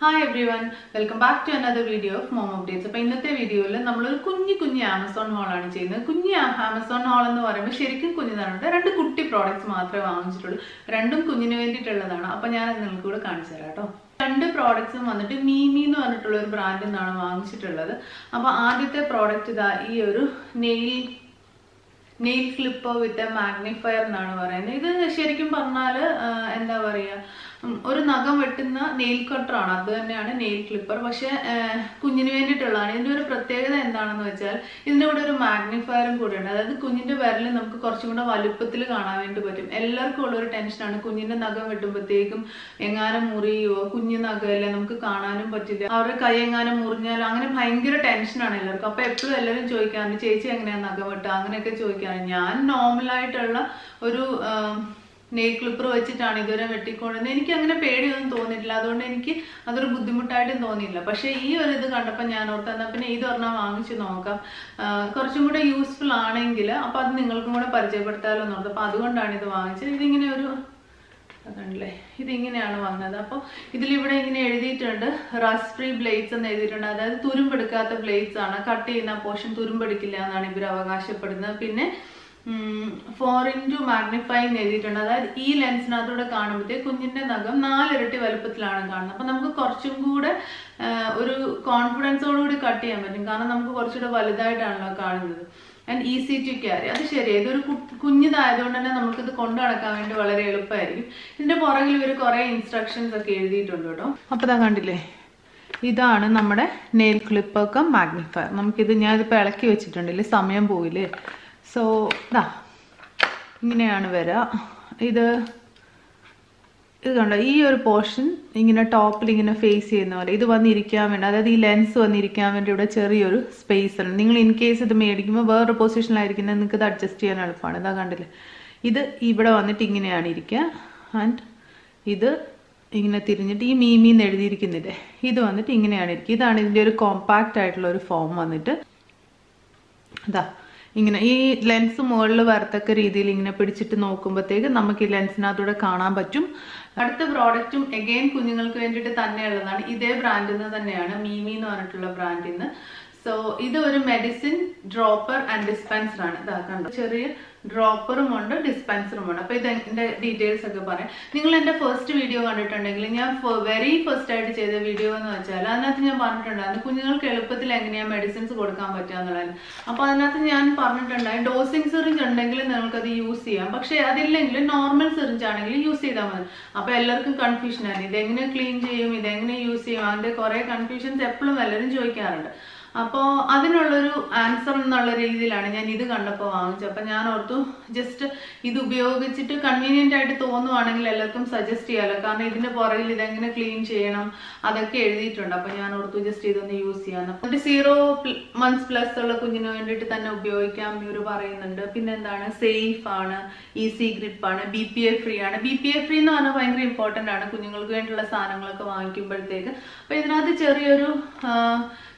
Hi everyone, welcome back to another video of Mom Updates. അപ്പോൾ ഇന്നത്തെ വീഡിയോയിൽ നമ്മൾ ഒരു കുഞ്ഞു ആമസോൺ ഹോൾ ആണ് ചെയ്യുന്നത്. കുഞ്ഞു ആമസോൺ ഹോൾ എന്ന് പറയുമ്പോൾ ശരിക്കും കുഞ്ഞിതാണ്. രണ്ട് കുട്ടി പ്രോഡക്റ്റ്സ് മാത്രമേ വാങ്ങിച്ചിട്ടുള്ളൂ. രണ്ടും കുഞ്ഞിന് വേണ്ടിയിട്ടുള്ളതാണ്. അപ്പോൾ ഞാൻ നിങ്ങൾക്ക് കൂടെ കാണിച്ചു തരാം കേട്ടോ. രണ്ട് പ്രോഡക്ട്സും വന്നിട്ട് മീമി എന്ന് പറഞ്ഞിട്ടുള്ള ഒരു ബ്രാൻഡിൽ നിന്നാണ് വാങ്ങിച്ചിട്ടുള്ളത്. അപ്പോൾ ആദ്യത്തെ പ്രോഡക്റ്റ് ഇതാ ഈ ഒരു nail clipper with a magnifier എന്നാണ് പറയുന്നത്. ഇത് ശരിക്കും പറഞ്ഞാൽ എന്താ പറയുക, ഒരു നഖം വെട്ടുന്ന നെയിൽ കട്ടറാണ്. അത് തന്നെയാണ് നെയിൽ ക്ലിപ്പർ, പക്ഷെ കുഞ്ഞിന് വേണ്ടിയിട്ടുള്ളതാണ്. ഇതിൻ്റെ ഒരു പ്രത്യേകത എന്താണെന്ന് വെച്ചാൽ ഇതിൻ്റെ കൂടെ ഒരു മാഗ്നിഫയറും കൂടെ ഉണ്ട്. അതായത് കുഞ്ഞിൻ്റെ വിരൽ നമുക്ക് കുറച്ചും കൂടെ വലുപ്പത്തിൽ കാണാൻ വേണ്ടി പറ്റും. എല്ലാവർക്കും ഉള്ളൊരു ടെൻഷനാണ്, കുഞ്ഞിൻ്റെ നഖം വെട്ടുമ്പോഴത്തേക്കും എങ്ങാനും മുറിയോ, കുഞ്ഞു നഖമല്ലേ നമുക്ക് കാണാനും പറ്റില്ല, അവരുടെ കൈ എങ്ങാനും മുറിഞ്ഞാൽ അങ്ങനെ ഭയങ്കര ടെൻഷനാണ് എല്ലാവർക്കും. അപ്പോൾ എപ്പോഴും എല്ലാവരും ചോദിക്കാറുണ്ട് ചേച്ചി എങ്ങനെയാണ് നഖം വെട്ടുക, അങ്ങനെയൊക്കെ ചോദിക്കാറുണ്ട്. ഞാൻ നോർമലായിട്ടുള്ള ഒരു നെയിൽ ക്ലിപ്പർ വെച്ചിട്ടാണ് ഇതുവരെ വെട്ടിക്കൊണ്ടിരുന്നത്. എനിക്ക് അങ്ങനെ പേടിയൊന്നും തോന്നിയിട്ടില്ല, അതുകൊണ്ട് എനിക്ക് അതൊരു ബുദ്ധിമുട്ടായിട്ടും തോന്നിയില്ല. പക്ഷേ ഈ ഒരു ഇത് കണ്ടപ്പോൾ ഞാൻ ഓർത്ത് എന്നാൽ പിന്നെ ഇത് ഒരെണ്ണം വാങ്ങിച്ച് നോക്കാം, കുറച്ചും കൂടെ യൂസ്ഫുൾ ആണെങ്കിൽ അപ്പോൾ അത് നിങ്ങൾക്കും കൂടെ പരിചയപ്പെടുത്താമല്ലോ എന്ന് ഓർത്ത്. അപ്പോൾ അതുകൊണ്ടാണ് ഇത് വാങ്ങിച്ചത്. ഇതിങ്ങനെ ഒരു അതുണ്ടല്ലേ, ഇതിങ്ങനെയാണ് വന്നത്. അപ്പോൾ ഇതിലിവിടെ ഇങ്ങനെ എഴുതിയിട്ടുണ്ട് റസ്റ്റ് ഫ്രീ ബ്ലേഡ്സ് എന്ന് എഴുതിയിട്ടുണ്ട്. അതായത് തുരുമ്പെടുക്കാത്ത ബ്ലേഡ്സ് ആണ്. കട്ട് ചെയ്യുന്ന പോർഷൻ തുരുമ്പെടുക്കില്ല എന്നാണ് ഇവർ അവകാശപ്പെടുന്നത്. പിന്നെ 4x മാഗ്നിഫൈങ് എഴുതിയിട്ടുണ്ട്. അതായത് ഈ ലെൻസിനകത്തൂടെ കാണുമ്പോഴത്തേക്ക് കുഞ്ഞിൻ്റെ നഖം 4 ഇരട്ടി വലുപ്പത്തിലാണ് കാണുന്നത്. അപ്പം നമുക്ക് കുറച്ചും കൂടെ ഒരു കോൺഫിഡൻസോടുകൂടി കട്ട് ചെയ്യാൻ പറ്റും, കാരണം നമുക്ക് കുറച്ചുകൂടെ വലുതായിട്ടാണല്ലോ കാണുന്നത്. ആൻഡ് ഈസി ടു ക്യാരി, അത് ശരിയാണ്. ഇതൊരു കുഞ്ഞിതായതുകൊണ്ട് തന്നെ നമുക്കിത് കൊണ്ടു നടക്കാൻ വേണ്ടി വളരെ എളുപ്പമായിരിക്കും. ഇതിൻ്റെ പുറകിൽ ഇവർ കുറേ ഇൻസ്ട്രക്ഷൻസ് ഒക്കെ എഴുതിയിട്ടുണ്ട് കേട്ടോ. അപ്പോൾ ഇതാ കണ്ടില്ലേ, ഇതാണ് നമ്മുടെ നെയിൽ ക്ലിപ്പൊക്കെ മാഗ്നിഫയർ. നമുക്കിത് ഞാനിതിപ്പോൾ ഇളക്കി വെച്ചിട്ടുണ്ടല്ലേ, സമയം പോയില്ലേ. സോ ഇതാ ഇങ്ങനെയാണ് വരിക. ഇത് കണ്ടോ, ഈ ഒരു പോർഷൻ ഇങ്ങനെ ടോപ്പിൽ ഇങ്ങനെ ഫേസ് ചെയ്യുന്ന പോലെ ഇത് വന്നിരിക്കാൻ വേണ്ടി, അതായത് ഈ ലെൻസ് വന്നിരിക്കാൻ വേണ്ടി ഇവിടെ ചെറിയൊരു സ്പേസ് ഉണ്ട്. നിങ്ങൾ ഇൻ കേസ് ഇത് മേടിക്കുമ്പോൾ വേറൊരു പൊസിഷനിലായിരിക്കുന്നത് നിങ്ങൾക്ക് ഇത് അഡ്ജസ്റ്റ് ചെയ്യാൻ എളുപ്പമാണ്. ഇതാ കണ്ടില്ലേ, ഇത് ഇവിടെ വന്നിട്ട് ഇങ്ങനെയാണ് ഇരിക്കുക. ആൻഡ് ഇത് ഇങ്ങനെ തിരിഞ്ഞിട്ട് ഈ മീമിന്ന് എഴുതിയിരിക്കുന്നില്ലേ, ഇത് വന്നിട്ട് ഇങ്ങനെയാണ് ഇരിക്കുക. ഇതാണ് ഇതിൻ്റെ ഒരു കോമ്പാക്റ്റ് ആയിട്ടുള്ള ഒരു ഫോം വന്നിട്ട്. ഇതാ ഇങ്ങനെ ഈ ലെൻസ് മുകളിൽ വരത്തക്ക രീതിയിൽ ഇങ്ങനെ പിടിച്ചിട്ട് നോക്കുമ്പോഴത്തേക്ക് നമുക്ക് ഈ ലെൻസിനകത്തൂടെ കാണാൻ പറ്റും. അടുത്ത പ്രോഡക്റ്റും എഗെയിൻ കുഞ്ഞുങ്ങൾക്ക് വേണ്ടിയിട്ട് തന്നെയുള്ളതാണ്. ഇതേ ബ്രാൻഡിൽ നിന്ന് തന്നെയാണ്, മീമി എന്ന് പറഞ്ഞിട്ടുള്ള ബ്രാൻഡിൽ നിന്ന്. സോ ഇത് ഒരു മെഡിസിൻ ഡ്രോപ്പർ ആൻഡ് ഡിസ്പെൻസർ ആണ്. ഇതാ കണ്ടോ, ചെറിയ ഡ്രോപ്പറും ഉണ്ട് ഡിസ്പെൻസറും ഉണ്ട്. അപ്പോൾ ഇതിൻ്റെ ഡീറ്റെയിൽസ് ഒക്കെ പറയാം. നിങ്ങൾ എൻ്റെ ഫസ്റ്റ് വീഡിയോ കണ്ടിട്ടുണ്ടെങ്കിൽ ഞാൻ വെരി ഫസ്റ്റ് ആയിട്ട് ചെയ്ത വീഡിയോ എന്ന് വെച്ചാൽ അതിനകത്ത് ഞാൻ പറഞ്ഞിട്ടുണ്ടായിരുന്നു കുഞ്ഞുങ്ങൾക്ക് എളുപ്പത്തിൽ എങ്ങനെയാണ് മെഡിസിൻസ് കൊടുക്കാൻ പറ്റുക എന്നുള്ളത്. അപ്പോൾ അതിനകത്ത് ഞാൻ പറഞ്ഞിട്ടുണ്ടായി ഡോസിങ് സിറിഞ്ച് ഉണ്ടെങ്കിൽ നിങ്ങൾക്കത് യൂസ് ചെയ്യാം, പക്ഷേ അതില്ലെങ്കിൽ നോർമൽ സിറിഞ്ച് ആണെങ്കിൽ യൂസ് ചെയ്താൽ മതി. അപ്പോൾ എല്ലാവർക്കും കൺഫ്യൂഷനാണ്, ഇതെങ്ങനെ ക്ലീൻ ചെയ്യും, ഇതെങ്ങനെ യൂസ് ചെയ്യും, അതിൻ്റെ കുറേ കൺഫ്യൂഷൻസ് എപ്പോഴും എല്ലാവരും ചോദിക്കാറുണ്ട്. അപ്പോൾ അതിനുള്ളൊരു ആൻസർ എന്നുള്ള രീതിയിലാണ് ഞാൻ ഇത് കണ്ടപ്പോൾ വാങ്ങിച്ചത്. അപ്പം ഞാൻ ഓർത്തു ജസ്റ്റ് ഇത് ഉപയോഗിച്ചിട്ട് കൺവീനിയൻ്റ് ആയിട്ട് തോന്നുവാണെങ്കിൽ എല്ലാവർക്കും സജസ്റ്റ് ചെയ്യാമല്ലോ, കാരണം ഇതിൻ്റെ പുറകിൽ ഇതെങ്ങനെ ക്ലീൻ ചെയ്യണം അതൊക്കെ എഴുതിയിട്ടുണ്ട്. അപ്പം ഞാൻ ഓർത്തു ജസ്റ്റ് ഇതൊന്ന് യൂസ് ചെയ്യാമെന്ന്. എന്നിട്ട് 0 months+ ഉള്ള കുഞ്ഞിന് വേണ്ടിയിട്ട് തന്നെ ഉപയോഗിക്കാം ഇവർ പറയുന്നുണ്ട്. പിന്നെ എന്താണ്, സേഫ് ആണ്, ഈസി ഗ്രിപ്പാണ്, BPA ഫ്രീ ആണ്. BPA ഫ്രീ എന്ന് പറഞ്ഞാൽ ഭയങ്കര ഇമ്പോർട്ടൻ്റ് ആണ് കുഞ്ഞുങ്ങൾക്ക് വേണ്ടിയുള്ള സാധനങ്ങളൊക്കെ വാങ്ങിക്കുമ്പോഴത്തേക്ക്. അപ്പോൾ ഇതിനകത്ത് ചെറിയൊരു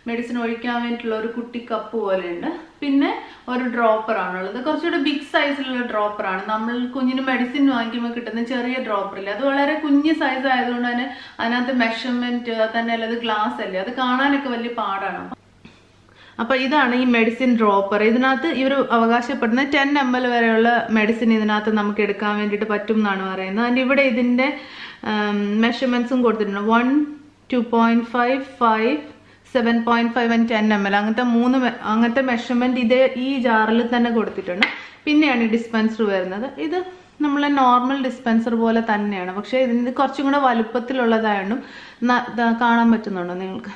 മെഡിസിൻ ഒഴിക്കാൻ വേണ്ടിയിട്ടുള്ള ഒരു കുട്ടി കപ്പ് പോലെ ഉണ്ട്. പിന്നെ ഒരു ഡ്രോപ്പറാണുള്ളത്, കുറച്ചുകൂടെ ബിഗ് സൈസിലുള്ള ഡ്രോപ്പറാണ്. നമ്മൾ കുഞ്ഞിന് മെഡിസിൻ വാങ്ങിക്കുമ്പോൾ കിട്ടുന്ന ചെറിയ ഡ്രോപ്പറില്ല, അത് വളരെ കുഞ്ഞ് സൈസ് ആയതുകൊണ്ട് തന്നെ അതിനകത്ത് മെഷർമെൻറ്റ് തന്നെ അല്ല, അത് ഗ്ലാസ് അല്ലേ, അത് കാണാനൊക്കെ വലിയ പാടാണ്. അപ്പോൾ ഇതാണ് ഈ മെഡിസിൻ ഡ്രോപ്പർ. ഇതിനകത്ത് ഇവർ അവകാശപ്പെടുന്നത് 10 ml വരെയുള്ള മെഡിസിൻ ഇതിനകത്ത് നമുക്ക് എടുക്കാൻ വേണ്ടിയിട്ട് പറ്റും എന്നാണ് പറയുന്നത്. അതിൻ്റെ ഇവിടെ ഇതിൻ്റെ മെഷർമെൻറ്റ്സും കൊടുത്തിട്ടുണ്ട്. 1, 2.5, 5, 7.5 and 10 ml അങ്ങനത്തെ മെഷർമെൻറ്റ് ഇതേ ഈ ജാറിൽ തന്നെ കൊടുത്തിട്ടുണ്ട്. പിന്നെയാണ് ഈ ഡിസ്പെൻസർ വരുന്നത്. ഇത് നമ്മളെ നോർമൽ ഡിസ്പെൻസർ പോലെ തന്നെയാണ്, പക്ഷേ ഇതിന് കുറച്ചും കൂടെ വലുപ്പത്തിലുള്ളതായതുകൊണ്ടും കാണാൻ പറ്റുന്നുണ്ടോ നിങ്ങൾക്ക്,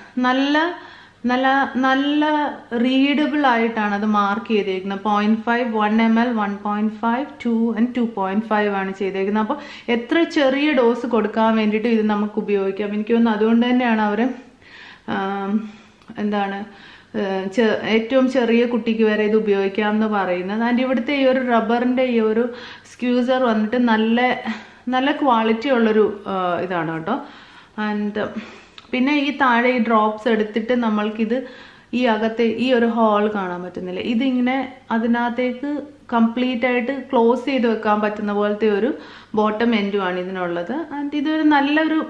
നല്ല റീഡബിൾ ആയിട്ടാണ് അത് മാർക്ക് ചെയ്തേക്കുന്നത്. 0.5, 1 ml, 1.5, 2 and 2.5 ആണ് ചെയ്തേക്കുന്നത്. അപ്പോൾ എത്ര ചെറിയ ഡോസ് കൊടുക്കാൻ വേണ്ടിയിട്ട് ഇത് നമുക്ക് ഉപയോഗിക്കാം. എനിക്ക് തോന്നുന്നു അതുകൊണ്ട് തന്നെയാണ് അവർ എന്താണ് ഏറ്റവും ചെറിയ കുട്ടിക്ക് വരെ ഇത് ഉപയോഗിക്കാം എന്ന് പറയുന്നത്. അതിൻ്റെ ഇവിടുത്തെ ഈ ഒരു റബ്ബറിൻ്റെ ഈ ഒരു സ്ക്യൂസർ വന്നിട്ട് നല്ല ക്വാളിറ്റി ഉള്ളൊരു ഇതാണ് കേട്ടോ. ആൻഡ് പിന്നെ ഈ താഴെ ഈ ഡ്രോപ്സ് എടുത്തിട്ട് നമ്മൾക്കിത് ഈ അകത്തെ ഈ ഒരു ഹോൾ കാണാൻ പറ്റുന്നില്ല, ഇതിങ്ങനെ അതിനകത്തേക്ക് കംപ്ലീറ്റ് ആയിട്ട് ക്ലോസ് ചെയ്ത് വെക്കാൻ പറ്റുന്ന പോലത്തെ ഒരു ബോട്ടം എൻഡുമാണ് ഇതിനുള്ളത്. ആൻഡ് ഇതൊരു നല്ലൊരു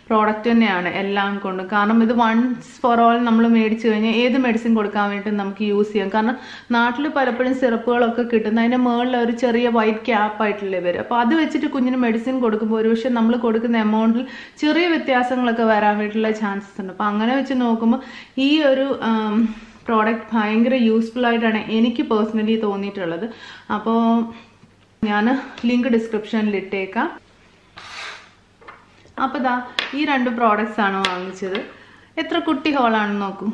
പ്രോഡക്റ്റ് തന്നെയാണ് എല്ലാം കൊണ്ടും. കാരണം ഇത് വൺസ് ഫോർ ഓൾ നമ്മൾ മേടിച്ചു കഴിഞ്ഞാൽ ഏത് മെഡിസിൻ കൊടുക്കാൻ വേണ്ടി നമുക്ക് യൂസ് ചെയ്യാം. കാരണം നാട്ടിൽ പലപ്പോഴും സിറപ്പുകളൊക്കെ കിട്ടുന്ന അതിൻ്റെ മുകളിൽ ഒരു ചെറിയ വൈറ്റ് ക്യാപ്പ് ആയിട്ടുള്ളേ വരും. അപ്പോൾ അത് വെച്ചിട്ട് കുഞ്ഞിന് മെഡിസിൻ കൊടുക്കുമ്പോൾ ഒരുപക്ഷെ നമ്മൾ കൊടുക്കുന്ന എമൗണ്ടിൽ ചെറിയ വ്യത്യാസങ്ങളൊക്കെ വരാൻ വേണ്ടിയിട്ടുള്ള ചാൻസസ് ഉണ്ട്. അപ്പോൾ അങ്ങനെ വെച്ച് നോക്കുമ്പോൾ ഈ ഒരു പ്രോഡക്റ്റ് ഭയങ്കര യൂസ്ഫുൾ ആയിട്ടാണ് എനിക്ക് പേഴ്സണലി തോന്നിയിട്ടുള്ളത്. അപ്പോൾ ഞാൻ ലിങ്ക് ഡിസ്ക്രിപ്ഷനിൽ ഇട്ടേക്കാം. അപ്പോൾ ഈ 2 പ്രോഡക്റ്റ്സ് ആണ് വാങ്ങിച്ചത്. എത്ര കുട്ടി ഹോളാണെന്ന് നോക്കൂ.